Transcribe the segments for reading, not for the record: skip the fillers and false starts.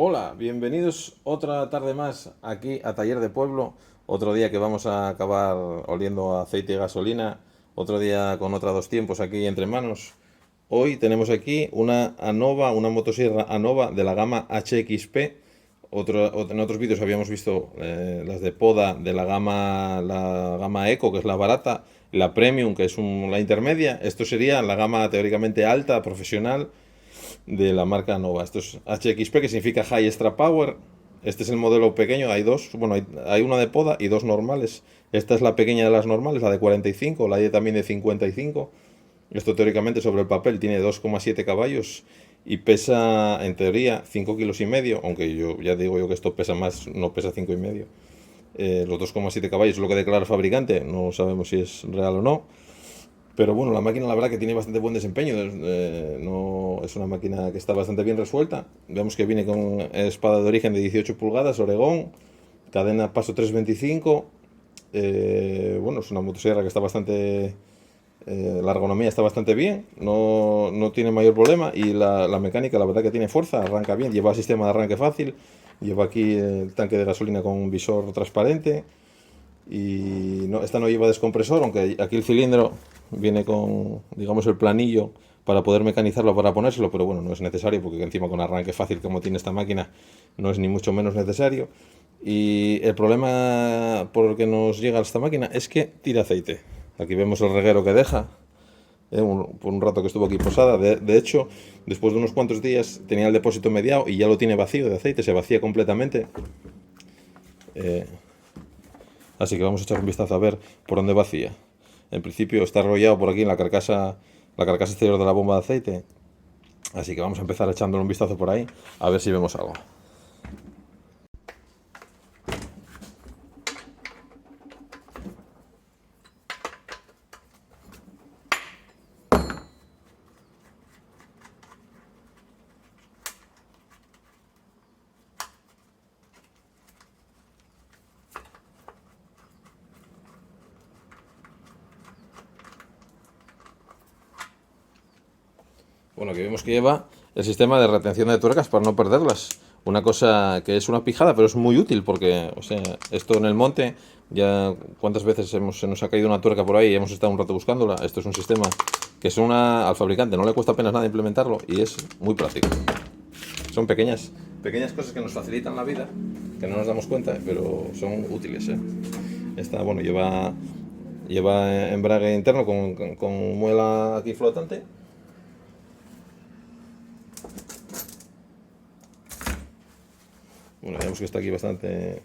Hola, bienvenidos otra tarde más aquí a Taller de Pueblo. Otro día que vamos a acabar oliendo a aceite y gasolina. Otro día con otra dos tiempos aquí entre manos. Hoy tenemos aquí una Anova, una motosierra Anova de la gama HXP. En otros vídeos habíamos visto las de poda de la gama Eco, que es la barata, la Premium, que es la intermedia. Esto sería la gama teóricamente alta, profesional, de la marca Nova. Esto es HXP, que significa High Extra Power. Este es el modelo pequeño, hay dos, bueno, hay una de poda y dos normales. Esta es la pequeña de las normales, la de 45, la hay también de 55. Esto teóricamente sobre el papel tiene 2,7 caballos y pesa en teoría 5 kilos y medio, aunque yo ya digo yo que esto pesa más, no pesa 5 y medio. Los 2,7 caballos es lo que declara el fabricante, no sabemos si es real o no. Pero bueno, la máquina la verdad que tiene bastante buen desempeño. No, es una máquina que está bastante bien resuelta. Vemos que viene con espada de origen de 18 pulgadas, Oregón, cadena paso 325. Bueno, es una motosierra que está bastante... la ergonomía está bastante bien, no tiene mayor problema y la mecánica la verdad que tiene fuerza, arranca bien, lleva sistema de arranque fácil, lleva aquí el tanque de gasolina con un visor transparente. Y no, esta no lleva descompresor, aunque aquí el cilindro viene con, digamos, el planillo para poder mecanizarlo, para ponérselo, pero bueno, no es necesario porque encima con arranque fácil como tiene esta máquina no es ni mucho menos necesario. Y el problema por el que nos llega esta máquina es que tira aceite. Aquí vemos el reguero que deja, por un rato que estuvo aquí posada. De hecho, después de unos cuantos días tenía el depósito mediado y ya lo tiene vacío de aceite, se vacía completamente. Así que vamos a echar un vistazo a ver por dónde vacía. En principio está arrollado por aquí en la carcasa exterior de la bomba de aceite. Así que vamos a empezar echándole un vistazo por ahí, a ver si vemos algo. Bueno, aquí vemos que lleva el sistema de retención de tuercas para no perderlas. Una cosa que es una pijada, pero es muy útil porque, o sea, esto en el monte, ya cuántas veces se nos ha caído una tuerca por ahí y hemos estado un rato buscándola. Esto es un sistema que al fabricante no le cuesta apenas nada implementarlo y es muy práctico. Son pequeñas cosas que nos facilitan la vida, que no nos damos cuenta, pero son útiles, ¿eh? Esta, bueno, lleva embrague interno con muela aquí flotante. Bueno, vemos que está aquí bastante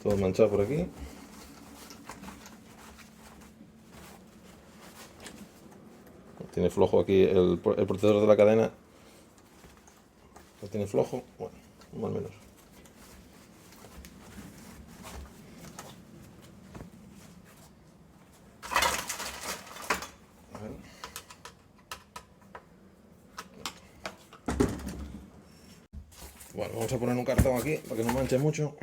todo manchado por aquí. Tiene flojo aquí el protector de la cadena. Lo tiene flojo, bueno, más o menos. Bueno, vamos a poner un cartón aquí para que no manche mucho.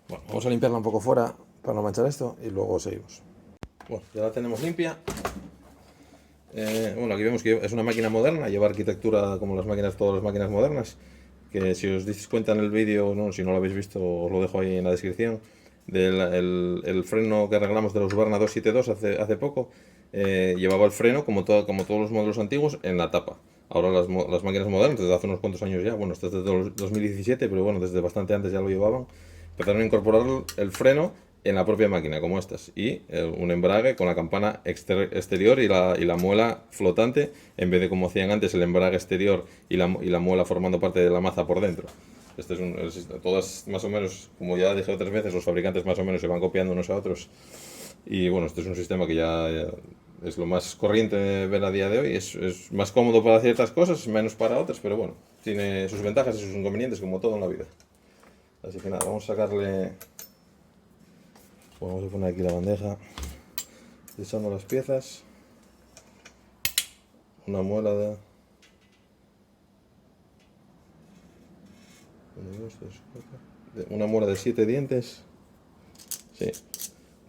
Bueno, vamos a limpiarla un poco fuera para no manchar esto y luego seguimos. Bueno, ya la tenemos limpia. Bueno, aquí vemos que es una máquina moderna, lleva arquitectura como todas las máquinas modernas, que si os dais cuenta en el vídeo, no, si no lo habéis visto, os lo dejo ahí en la descripción, el freno que arreglamos de los Husqvarna 272 hace poco, llevaba el freno, como todos los modelos antiguos, en la tapa. Ahora las máquinas modernas, desde hace unos cuantos años ya, bueno, esto es desde 2017, pero bueno, desde bastante antes ya lo llevaban, empezaron a incorporar el freno en la propia máquina, como estas, y un embrague con la campana exterior y la muela flotante, en vez de como hacían antes el embrague exterior y la muela formando parte de la maza por dentro. Este es todas más o menos, como ya dije otras veces, los fabricantes más o menos se van copiando unos a otros. Y bueno, este es un sistema que ya es lo más corriente ver a día de hoy. Es más cómodo para ciertas cosas, menos para otras, pero bueno, tiene sus ventajas y sus inconvenientes como todo en la vida. Así que nada, vamos a sacarle... Vamos a poner aquí la bandeja, echando las piezas. Una muela de... 1, 2, 3, 4. Una muela de 7 dientes. Sí,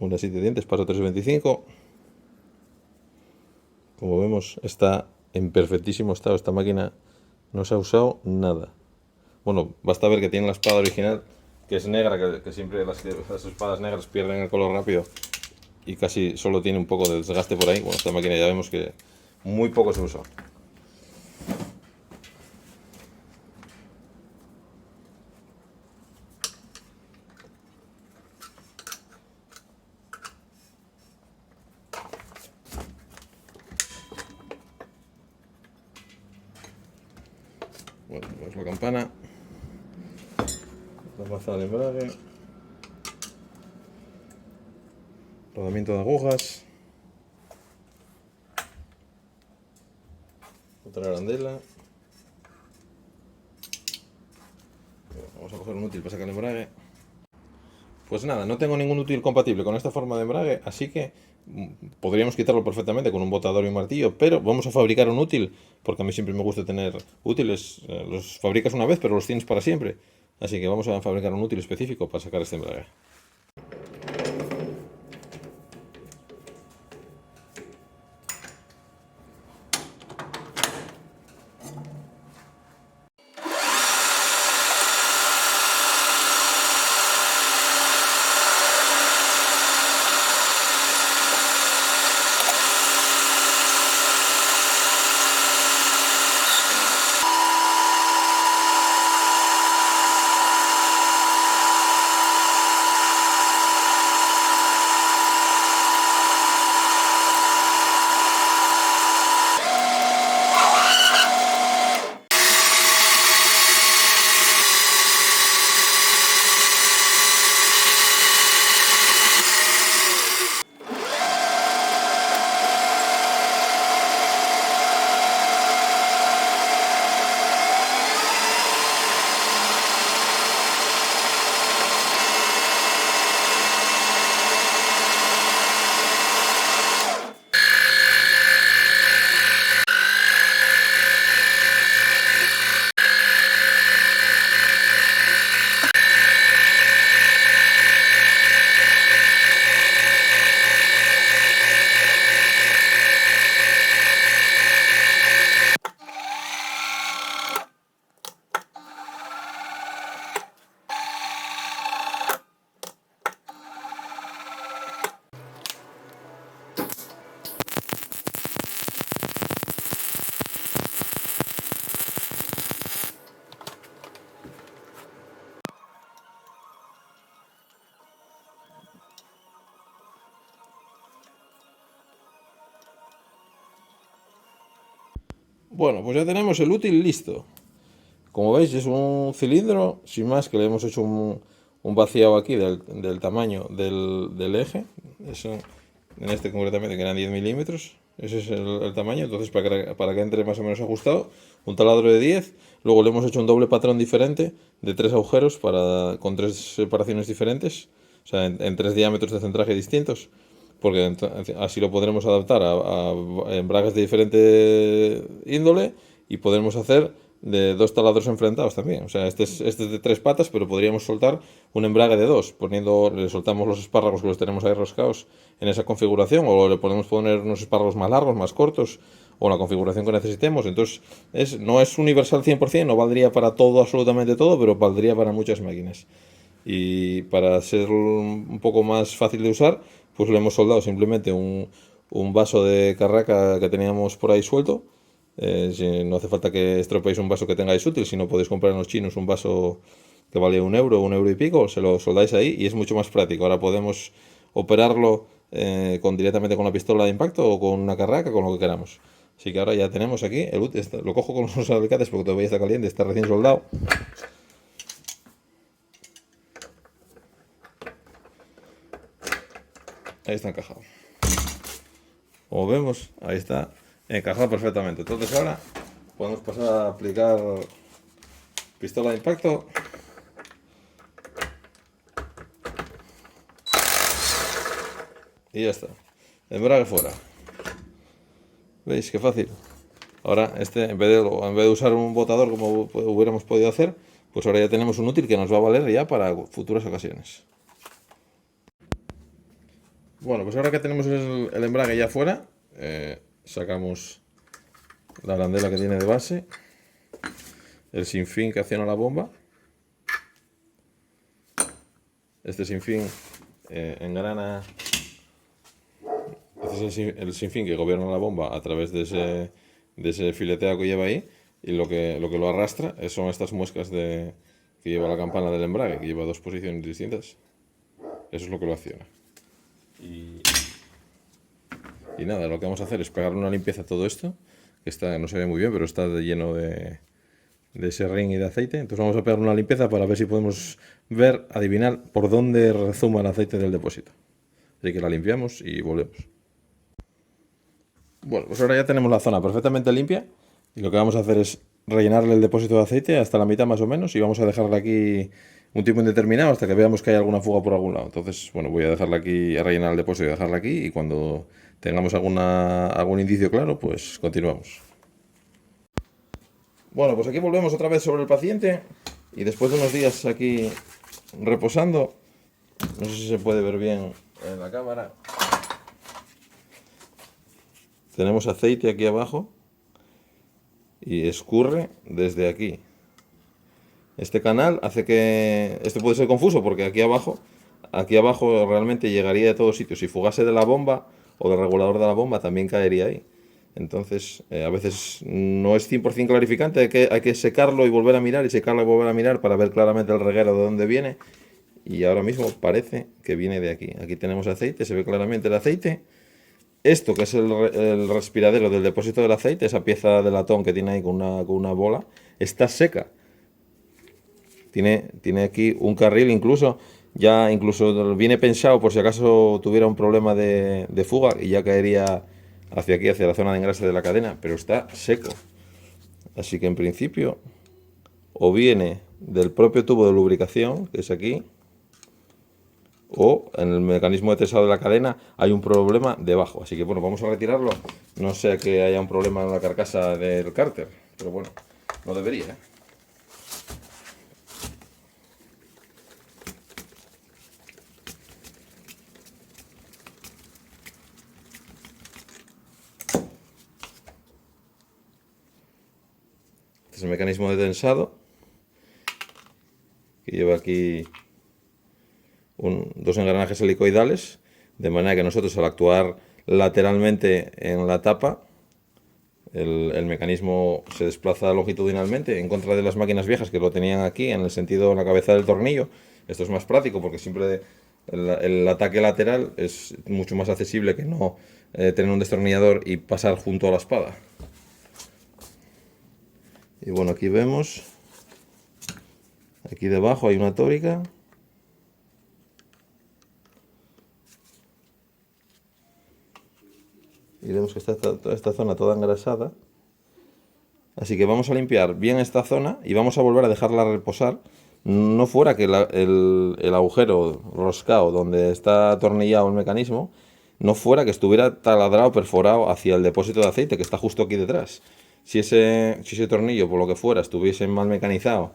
una de 7 dientes, paso 3,25. Como vemos, está en perfectísimo estado. Esta máquina no se ha usado nada. Bueno, basta ver que tiene la espada original, que es negra, que siempre las espadas negras pierden el color rápido y casi solo tiene un poco de desgaste por ahí. Bueno, esta máquina ya vemos que muy poco se usa. Bueno, pues la campana, la maza de embrague, rodamiento de agujas, otra arandela. Vamos a coger un útil para sacar el embrague. Pues nada, no tengo ningún útil compatible con esta forma de embrague, así que podríamos quitarlo perfectamente con un botador y un martillo, pero vamos a fabricar un útil, porque a mí siempre me gusta tener útiles. Los fabricas una vez, pero los tienes para siempre. Así que vamos a fabricar un útil específico para sacar este embrague. Bueno, pues ya tenemos el útil listo. Como veis, es un cilindro, sin más, que le hemos hecho un vaciado aquí del tamaño del eje. Eso, en este concretamente, que eran 10 milímetros. Ese es el tamaño. Entonces, para que entre más o menos ajustado, un taladro de 10. Luego le hemos hecho un doble patrón diferente de 3 agujeros con 3 separaciones diferentes. O sea, en 3 diámetros de centraje distintos. Porque así lo podremos adaptar a embragues de diferente índole y podremos hacer de 2 taladros enfrentados también. O sea, este es de 3 patas, pero podríamos soltar un embrague de 2, le soltamos los espárragos que los tenemos ahí roscados en esa configuración, o le podemos poner unos espárragos más largos, más cortos, o la configuración que necesitemos. Entonces, no es universal 100%, no valdría para todo, absolutamente todo, pero valdría para muchas máquinas. Y para ser un poco más fácil de usar, pues le hemos soldado simplemente un vaso de carraca que teníamos por ahí suelto. No hace falta que estropeéis un vaso que tengáis útil, si no podéis comprar en los chinos un vaso que vale 1 euro, 1 euro y pico, se lo soldáis ahí y es mucho más práctico. Ahora podemos operarlo directamente con la pistola de impacto o con una carraca, con lo que queramos. Así que ahora ya tenemos aquí, lo cojo con los alicates porque todavía está caliente, está recién soldado. Ahí está encajado. Como vemos, ahí está encajado perfectamente. Entonces ahora podemos pasar a aplicar pistola de impacto. Y ya está. Embrague fuera. ¿Veis qué fácil? Ahora, en vez de usar un botador como hubiéramos podido hacer, pues ahora ya tenemos un útil que nos va a valer ya para futuras ocasiones. Bueno, pues ahora que tenemos el embrague ya fuera, sacamos la arandela que tiene de base, el sinfín que acciona la bomba. Este sinfín engrana. Este es el sinfín que gobierna la bomba a través de ese fileteado que lleva ahí. Y lo que lo arrastra son estas muescas que lleva la campana del embrague, que lleva dos posiciones distintas. Eso es lo que lo acciona. Y nada, lo que vamos a hacer es pegarle una limpieza a todo esto, que no se ve muy bien, pero está lleno de serrín y de aceite. Entonces vamos a pegar una limpieza para ver si podemos adivinar por dónde rezuma el aceite del depósito. Así que la limpiamos y volvemos. Bueno, pues ahora ya tenemos la zona perfectamente limpia y lo que vamos a hacer es rellenarle el depósito de aceite hasta la mitad más o menos y vamos a dejarla aquí un tiempo indeterminado hasta que veamos que hay alguna fuga por algún lado. Entonces, bueno, voy a dejarla aquí, a rellenar el depósito y dejarla aquí y cuando tengamos algún indicio claro, pues continuamos. Bueno, pues aquí volvemos otra vez sobre el paciente y después de unos días aquí reposando, no sé si se puede ver bien en la cámara, tenemos aceite aquí abajo y escurre desde aquí. Este canal hace que esto puede ser confuso porque aquí abajo realmente llegaría de todos sitios. Si fugase de la bomba o del regulador de la bomba también caería ahí. Entonces, a veces no es 100% clarificante, hay que secarlo y volver a mirar y secarlo y volver a mirar para ver claramente el reguero de dónde viene. Y ahora mismo parece que viene de aquí. Aquí tenemos aceite, se ve claramente el aceite. Esto que es el respiradero del depósito del aceite, esa pieza de latón que tiene ahí con una bola, está seca. Tiene aquí un carril incluso viene pensado por si acaso tuviera un problema de fuga y ya caería hacia aquí, hacia la zona de engrase de la cadena, pero está seco. Así que en principio o viene del propio tubo de lubricación, que es aquí, o en el mecanismo de tensado de la cadena hay un problema debajo. Así que bueno, vamos a retirarlo. No sea que haya un problema en la carcasa del cárter, pero bueno, no debería, ¿eh? Este es el mecanismo de tensado que lleva aquí dos engranajes helicoidales, de manera que nosotros al actuar lateralmente en la tapa, el mecanismo se desplaza longitudinalmente en contra de las máquinas viejas que lo tenían aquí en el sentido de la cabeza del tornillo. Esto es más práctico porque siempre el ataque lateral es mucho más accesible que no tener un destornillador y pasar junto a la espada. Y bueno, aquí vemos, aquí debajo hay una tórica. Y vemos que está esta zona toda engrasada. Así que vamos a limpiar bien esta zona y vamos a volver a dejarla reposar. No fuera que el agujero roscado donde está atornillado el mecanismo, no fuera que estuviera taladrado, perforado hacia el depósito de aceite que está justo aquí detrás. Si ese tornillo, por lo que fuera, estuviese mal mecanizado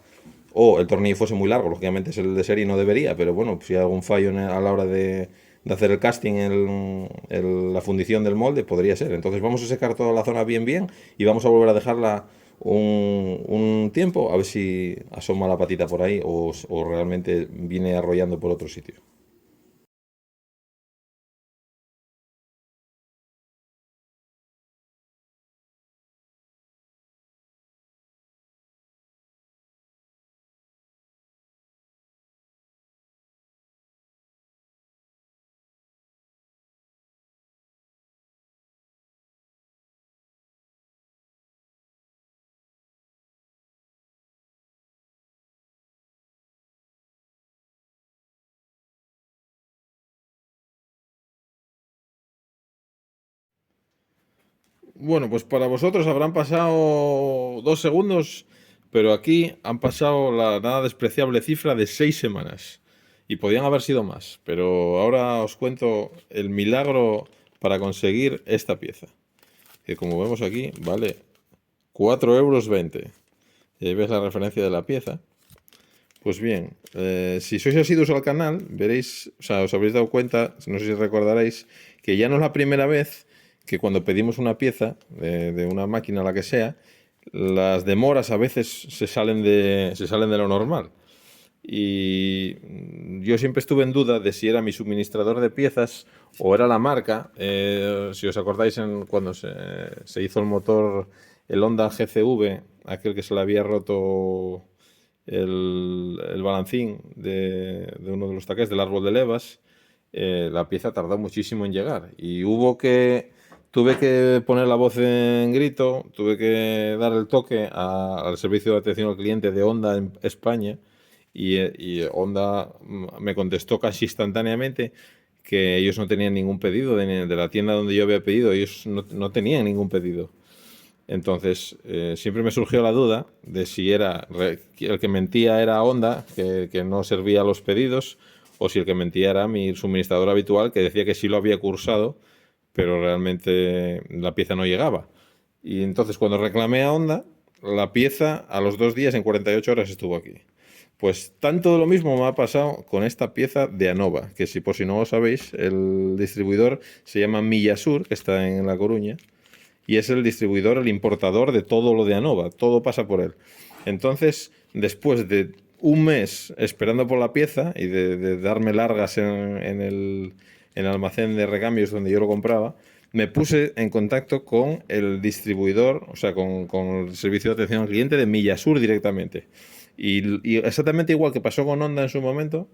o el tornillo fuese muy largo, lógicamente es el de serie y no debería, pero bueno, si hay algún fallo a la hora de hacer el casting, la fundición del molde, podría ser. Entonces vamos a secar toda la zona bien y vamos a volver a dejarla un tiempo a ver si asoma la patita por ahí o realmente viene arrollando por otro sitio. Bueno, pues para vosotros habrán pasado 2 segundos, pero aquí han pasado la nada despreciable cifra de 6 semanas. Y podían haber sido más, pero ahora os cuento el milagro para conseguir esta pieza. Que como vemos aquí, vale 4,20 €. Y ahí ves la referencia de la pieza. Pues bien, si sois asiduos al canal, veréis, o sea, os habréis dado cuenta, no sé si recordaréis, que ya no es la primera vez que cuando pedimos una pieza de una máquina, la que sea, las demoras a veces se salen de lo normal. Y yo siempre estuve en duda de si era mi suministrador de piezas o era la marca. Si os acordáis, cuando se hizo el motor, el Honda GCV, aquel que se le había roto el balancín de uno de los taquets del árbol de levas, la pieza tardó muchísimo en llegar y tuve que poner la voz en grito, tuve que dar el toque al servicio de atención al cliente de Honda en España y Honda me contestó casi instantáneamente que ellos no tenían ningún pedido de la tienda donde yo había pedido, ellos no tenían ningún pedido. Entonces, siempre me surgió la duda de si el que mentía era Honda, que no servía los pedidos, o si el que mentía era mi suministrador habitual, que decía que sí lo había cursado, pero realmente la pieza no llegaba. Y entonces, cuando reclamé a Honda, la pieza a los 2 días, en 48 horas, estuvo aquí. Pues tanto lo mismo me ha pasado con esta pieza de Anova, que si por si no lo sabéis, el distribuidor se llama Millasur, que está en La Coruña, y es el distribuidor, el importador de todo lo de Anova, todo pasa por él. Entonces, después de un mes esperando por la pieza y de darme largas en el almacén de recambios donde yo lo compraba, me puse en contacto con el distribuidor, o sea, con el servicio de atención al cliente de Millasur directamente. Y exactamente igual que pasó con Honda en su momento,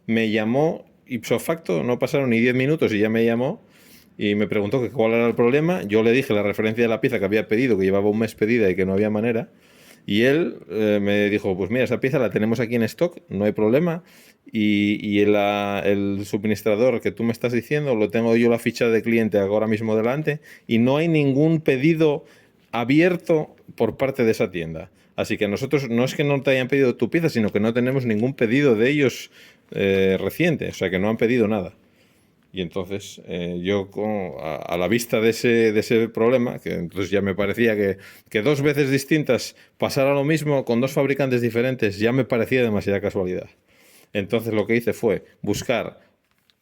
me llamó ipso facto, no pasaron ni 10 minutos y ya me llamó y me preguntó que cuál era el problema. Yo le dije la referencia de la pieza que había pedido, que llevaba un mes pedida y que no había manera. Y él me dijo, pues mira, esa pieza la tenemos aquí en stock, no hay problema. Y el suministrador que tú me estás diciendo, lo tengo yo la ficha de cliente ahora mismo delante y no hay ningún pedido abierto por parte de esa tienda. Así que nosotros no es que no te hayan pedido tu pieza, sino que no tenemos ningún pedido de ellos reciente, o sea que no han pedido nada. Y entonces yo a la vista de ese problema, que entonces ya me parecía que 2 veces distintas pasara lo mismo con 2 fabricantes diferentes, ya me parecía demasiada casualidad. Entonces lo que hice fue buscar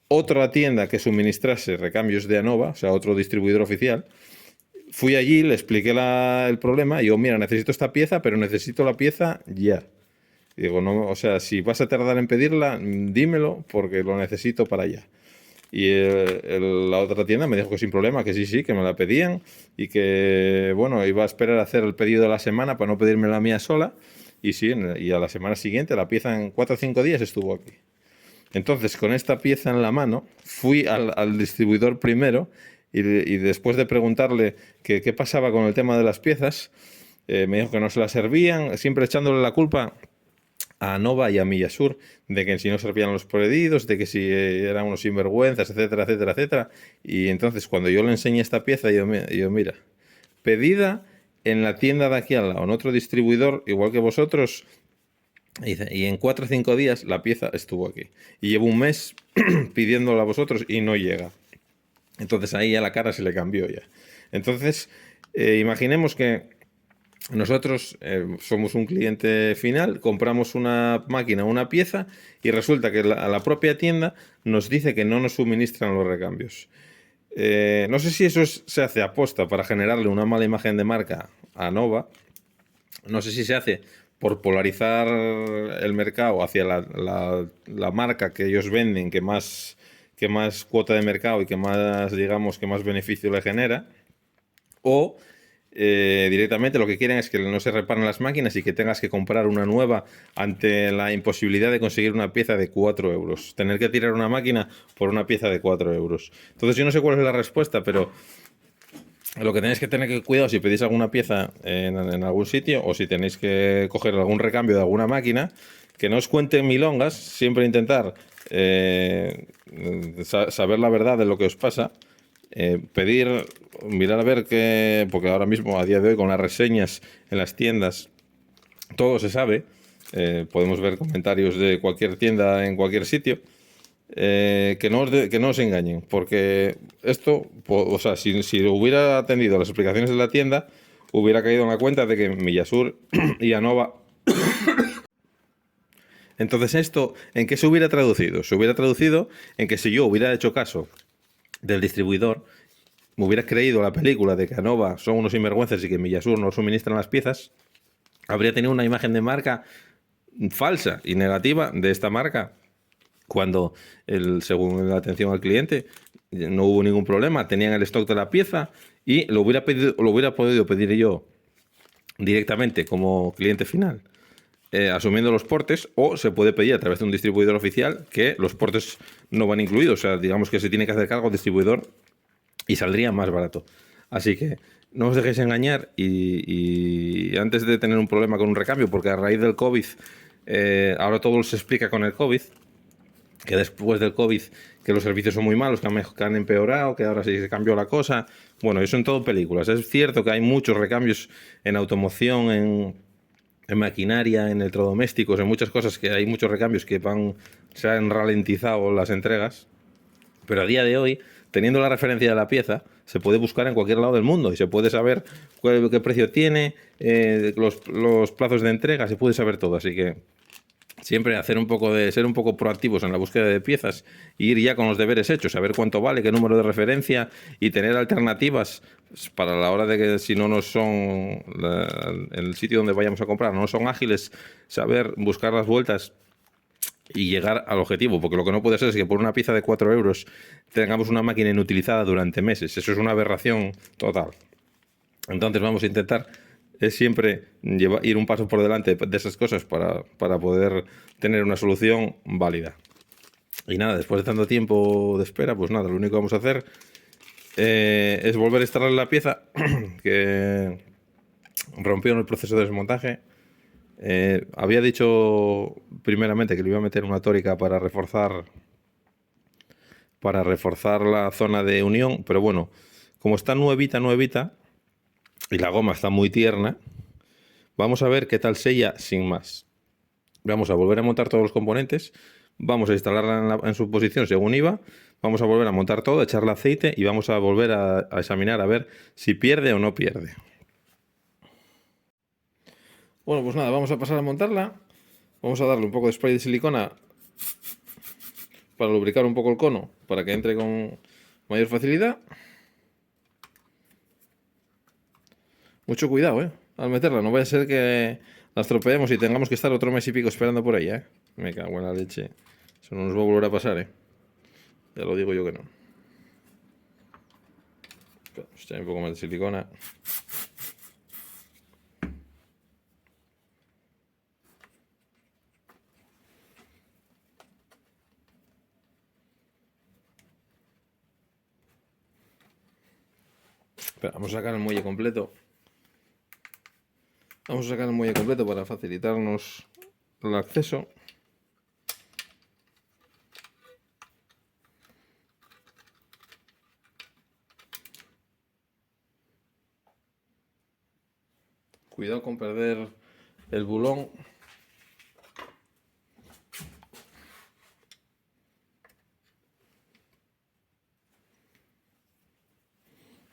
otra tienda que suministrase recambios de Anova, o sea, otro distribuidor oficial. Fui allí, le expliqué el problema y digo, mira, necesito esta pieza, pero necesito la pieza ya. Y digo, no, o sea, si vas a tardar en pedirla, dímelo porque lo necesito para allá. Y la otra tienda me dijo que sin problema, que sí, que me la pedían y que, bueno, iba a esperar a hacer el pedido de la semana para no pedirme la mía sola. Y sí, y a la semana siguiente la pieza en 4 o 5 días estuvo aquí. Entonces, con esta pieza en la mano, fui al distribuidor primero y después de preguntarle qué pasaba con el tema de las piezas, me dijo que no se las servían, siempre echándole la culpa a Anova y a Millasur de que si no servían los pedidos, de que si eran unos sinvergüenzas, etcétera, etcétera, etcétera. Y entonces cuando yo le enseñé esta pieza, yo mira, pedida en la tienda de aquí al lado, en otro distribuidor, igual que vosotros, y en 4 o 5 días la pieza estuvo aquí. Y llevo un mes pidiéndola a vosotros y no llega. Entonces ahí ya la cara se le cambió ya. Entonces, imaginemos que nosotros somos un cliente final, compramos una máquina, una pieza y resulta que la propia tienda nos dice que no nos suministran los recambios. No sé si eso se hace aposta para generarle una mala imagen de marca a Nova. No sé si se hace por polarizar el mercado hacia la marca que ellos venden, que más cuota de mercado y que más, digamos, que más beneficio le genera. O directamente lo que quieren es que no se reparen las máquinas y que tengas que comprar una nueva ante la imposibilidad de conseguir una pieza de 4 euros. Tener que tirar una máquina por una pieza de 4 euros. Entonces yo no sé cuál es la respuesta, pero lo que tenéis que tener que cuidado si pedís alguna pieza en algún sitio o si tenéis que coger algún recambio de alguna máquina, que no os cuenten milongas, siempre intentar saber la verdad de lo que os pasa. mirar a ver qué, porque ahora mismo, a día de hoy, con las reseñas en las tiendas, todo se sabe. Podemos ver comentarios de cualquier tienda en cualquier sitio. Que no os engañen, porque esto, o sea, si hubiera atendido las explicaciones de la tienda, hubiera caído en la cuenta de que Millasur y Anova. Entonces, ¿esto en qué se hubiera traducido? Se hubiera traducido en que si yo hubiera hecho caso del distribuidor, me hubiera creído la película de que Anova son unos sinvergüenzas y que Millasur no suministran las piezas, habría tenido una imagen de marca falsa y negativa de esta marca, cuando según la atención al cliente no hubo ningún problema, tenían el stock de la pieza y lo hubiera podido pedir yo directamente como cliente final, asumiendo los portes, o se puede pedir a través de un distribuidor oficial que los portes no van incluidos. O sea, digamos que se tiene que hacer cargo al distribuidor y saldría más barato. Así que no os dejéis engañar y antes de tener un problema con un recambio, porque a raíz del COVID, ahora todo se explica con el COVID, que después del COVID, que los servicios son muy malos, que han empeorado, que ahora sí se cambió la cosa. Bueno, eso en todo películas. Es cierto que hay muchos recambios en automoción, en maquinaria, en electrodomésticos, en muchas cosas, que hay muchos recambios que se han ralentizado las entregas. Pero a día de hoy, teniendo la referencia de la pieza, se puede buscar en cualquier lado del mundo y se puede saber qué precio tiene, los plazos de entrega, se puede saber todo. Así que siempre ser un poco proactivos en la búsqueda de piezas e ir ya con los deberes hechos, saber cuánto vale, qué número de referencia y tener alternativas para la hora de que, si no nos son en el sitio donde vayamos a comprar, no son ágiles, saber buscar las vueltas y llegar al objetivo, porque lo que no puede ser es que por una pieza de 4 euros tengamos una máquina inutilizada durante meses. Eso es una aberración total. Entonces vamos a intentar siempre ir un paso por delante de esas cosas para poder tener una solución válida. Y nada, después de tanto tiempo de espera, pues nada, lo único que vamos a hacer es volver a instalar la pieza que rompió en el proceso de desmontaje. Había dicho primeramente que le iba a meter una tórica para reforzar la zona de unión, pero bueno, como está nuevita y la goma está muy tierna, vamos a ver qué tal sella sin más. Vamos a volver a montar todos los componentes, vamos a instalarla en su posición según iba, vamos a volver a montar todo, a echarle aceite y vamos a volver a examinar a ver si pierde o no pierde. Bueno, pues nada, vamos a pasar a montarla. Vamos a darle un poco de spray de silicona para lubricar un poco el cono, para que entre con mayor facilidad. Mucho cuidado, al meterla, no vaya a ser que la estropeemos y tengamos que estar otro mes y pico esperando por ella, Me cago en la leche. Eso no nos va a volver a pasar, Ya lo digo yo que no. Hostia, un poco más de silicona. Espera, vamos a sacar el muelle completo. Vamos a sacar el muelle completo para facilitarnos el acceso. Cuidado con perder el bulón.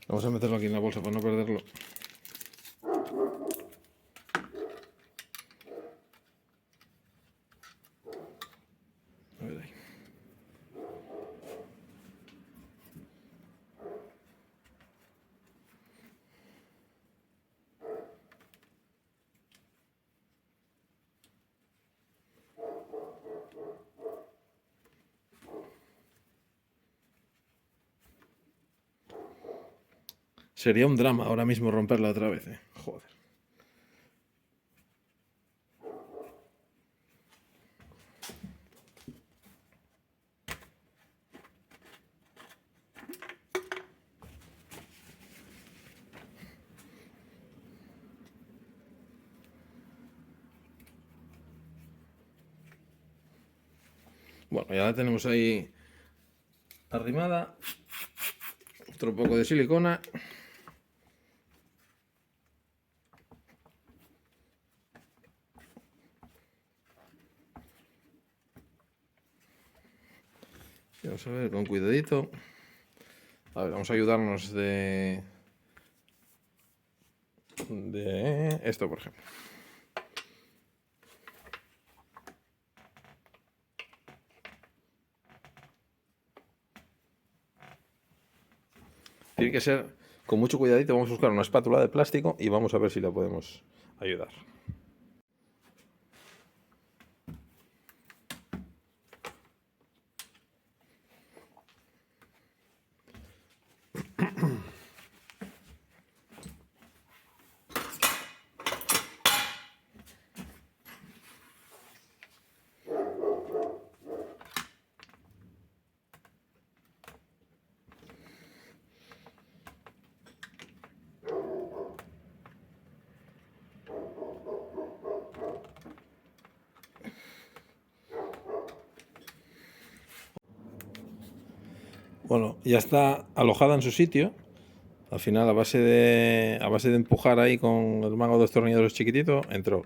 Vamos a meterlo aquí en la bolsa para no perderlo. A ver ahí. Sería un drama ahora mismo romperla otra vez, Joder. Bueno, ya la tenemos ahí arrimada. Otro poco de silicona. Vamos a ver, con cuidadito. A ver, vamos a ayudarnos de esto, por ejemplo. Tiene que ser con mucho cuidadito. Vamos a buscar una espátula de plástico y vamos a ver si la podemos ayudar. Bueno, ya está alojada en su sitio. Al final, a base de empujar ahí con el mango de destornilladores chiquitito, entró.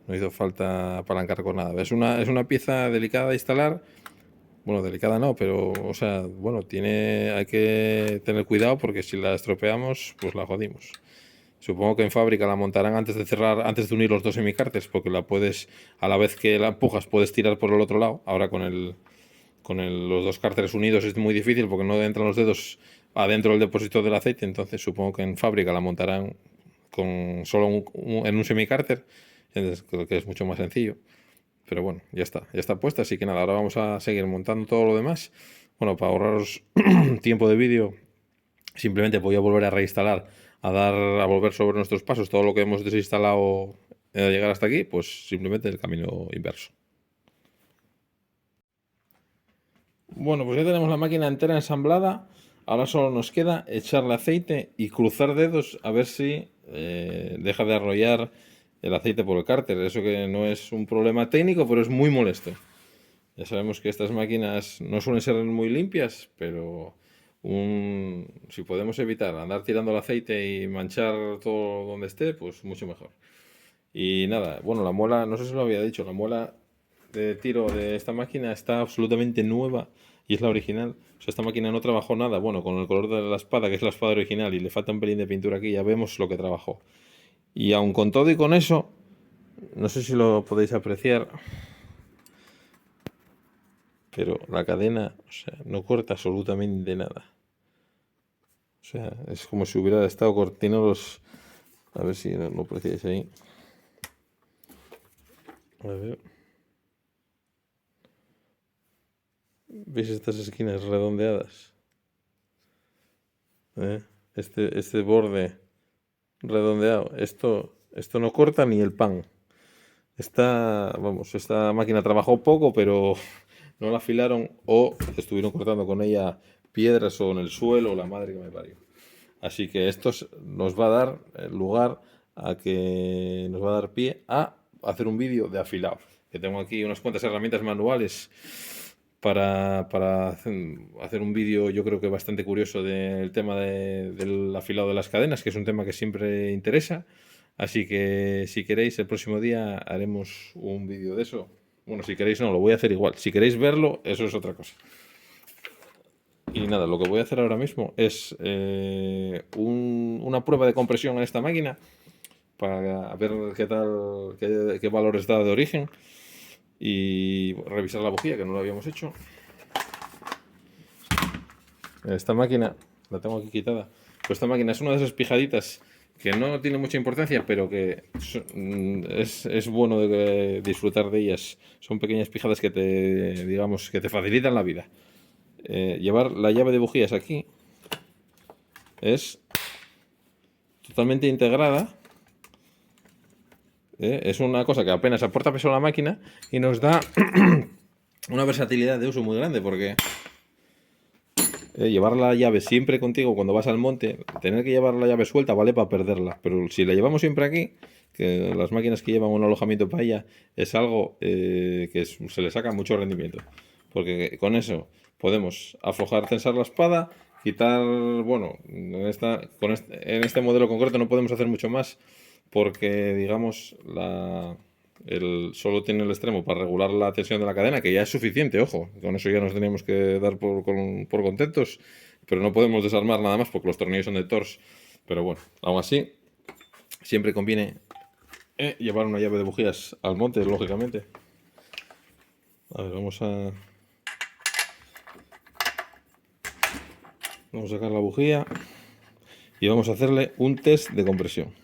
No hizo falta apalancar con nada. Es una pieza delicada de instalar. Bueno, delicada no, pero, o sea, bueno, hay que tener cuidado porque si la estropeamos, pues la jodimos. Supongo que en fábrica la montarán antes de unir los dos semicárteres, porque a la vez que la empujas, puedes tirar por el otro lado. Ahora los dos cárteres unidos es muy difícil porque no entran los dedos adentro del depósito del aceite, entonces supongo que en fábrica la montarán con solo en un semicárter, entonces creo que es mucho más sencillo. Pero bueno, ya está puesta, así que nada, ahora vamos a seguir montando todo lo demás. Bueno, para ahorraros tiempo de vídeo, simplemente voy a volver a reinstalar, a volver sobre nuestros pasos todo lo que hemos desinstalado al llegar hasta aquí, pues simplemente el camino inverso. Bueno, pues ya tenemos la máquina entera ensamblada. Ahora solo nos queda echarle aceite y cruzar dedos a ver si deja de arrollar el aceite por el cárter. Eso que no es un problema técnico, pero es muy molesto. Ya sabemos que estas máquinas no suelen ser muy limpias, pero si podemos evitar andar tirando el aceite y manchar todo donde esté, pues mucho mejor. Y nada, bueno, la muela, no sé si lo había dicho, la muela de tiro de esta máquina está absolutamente nueva y es la original. O sea, esta máquina no trabajó nada. Bueno, con el color de la espada, que es la espada original, y le falta un pelín de pintura aquí, ya vemos lo que trabajó. Y aun con todo y con eso, no sé si lo podéis apreciar, pero la cadena, o sea, no corta absolutamente nada. O sea, es como si hubiera estado cortando los... A ver si lo apreciáis ahí. A ver. ¿Veis estas esquinas redondeadas? Este borde redondeado. Esto no corta ni el pan. Esta máquina trabajó poco, pero no la afilaron o estuvieron cortando con ella piedras o en el suelo, la madre que me parió. Así que esto nos va a dar nos va a dar pie a hacer un vídeo de afilado. Que tengo aquí unas cuantas herramientas manuales para hacer un vídeo, yo creo que bastante curioso del tema del afilado de las cadenas, que es un tema que siempre interesa. Así que si queréis, el próximo día haremos un vídeo de eso. Bueno, si queréis no, lo voy a hacer igual. Si queréis verlo, eso es otra cosa. Y nada, lo que voy a hacer ahora mismo es una prueba de compresión en esta máquina para ver qué valores da de origen y revisar la bujía, que no lo habíamos hecho. Esta máquina, la tengo aquí quitada, pues esta máquina es una de esas pijaditas que no tiene mucha importancia, pero que es bueno disfrutar de ellas. Son pequeñas pijadas que te facilitan la vida. Llevar la llave de bujías aquí es totalmente integrada. Es una cosa que apenas aporta peso a la máquina y nos da una versatilidad de uso muy grande, porque llevar la llave siempre contigo cuando vas al monte, tener que llevar la llave suelta vale para perderla, pero si la llevamos siempre aquí, que las máquinas que llevan un alojamiento para ella es algo que se le saca mucho rendimiento, porque con eso podemos aflojar, tensar la espada quitar, bueno, en este modelo concreto no podemos hacer mucho más porque, digamos, solo tiene el extremo para regular la tensión de la cadena, que ya es suficiente, ojo, con eso ya nos teníamos que dar por contentos, pero no podemos desarmar nada más porque los tornillos son de Torx. Pero bueno, aún así, siempre conviene llevar una llave de bujías al monte, lógicamente. A ver, vamos a sacar la bujía y vamos a hacerle un test de compresión.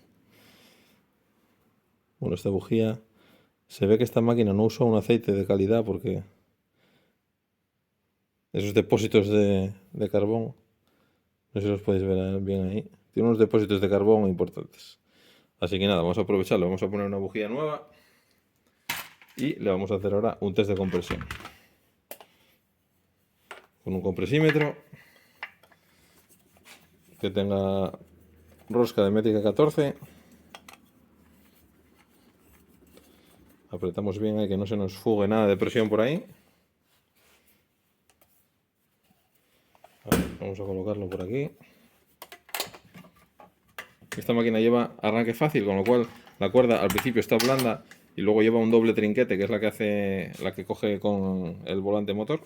Bueno, esta bujía, se ve que esta máquina no usa un aceite de calidad porque esos depósitos de carbón, no sé si los podéis ver bien ahí, tiene unos depósitos de carbón importantes. Así que nada, vamos a aprovecharlo, vamos a poner una bujía nueva y le vamos a hacer ahora un test de compresión. Con un compresímetro que tenga rosca de métrica 14. Apretamos bien ahí que no se nos fugue nada de presión por ahí. Vamos a colocarlo por aquí. Esta máquina lleva arranque fácil, con lo cual la cuerda al principio está blanda y luego lleva un doble trinquete, que es la que coge con el volante motor.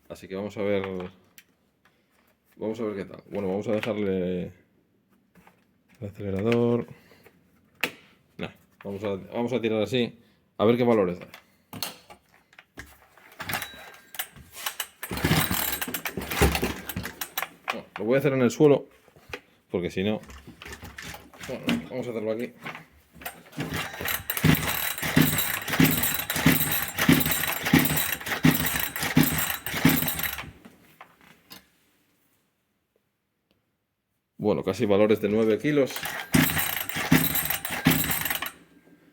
Así que vamos a ver qué tal. Bueno, vamos a dejarle el acelerador. Nah, vamos a tirar así, a ver qué valores da. Bueno, lo voy a hacer en el suelo, porque si no... Bueno, vamos a hacerlo aquí. Bueno, casi valores de 9 kilos.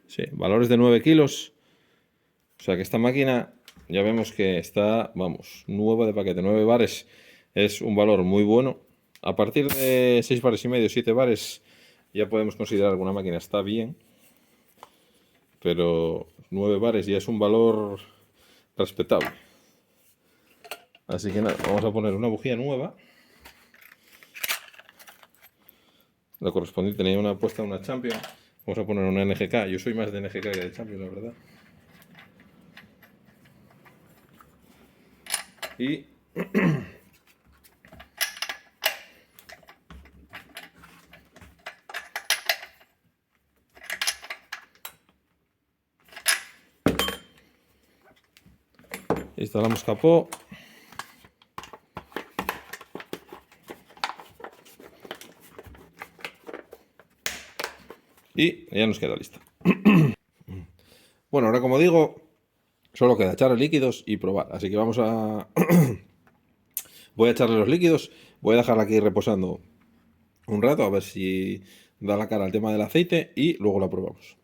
Sí, valores de 9 kilos. O sea que esta máquina ya vemos que está, vamos, nueva de paquete. 9 bares es un valor muy bueno. A partir de 6 bares y medio, 7 bares, ya podemos considerar que una máquina está bien. Pero 9 bares ya es un valor respetable. Así que nada, vamos a poner una bujía nueva. La correspondiente tenía una puesta una Champion. Vamos a poner una NGK. Yo soy más de NGK que de Champion, la verdad. Y instalamos capó. Y ya nos queda lista. Bueno, ahora como digo, solo queda echarle líquidos y probar. Así que vamos a... Voy a echarle los líquidos. Voy a dejarla aquí reposando un rato a ver si da la cara al tema del aceite y luego la probamos.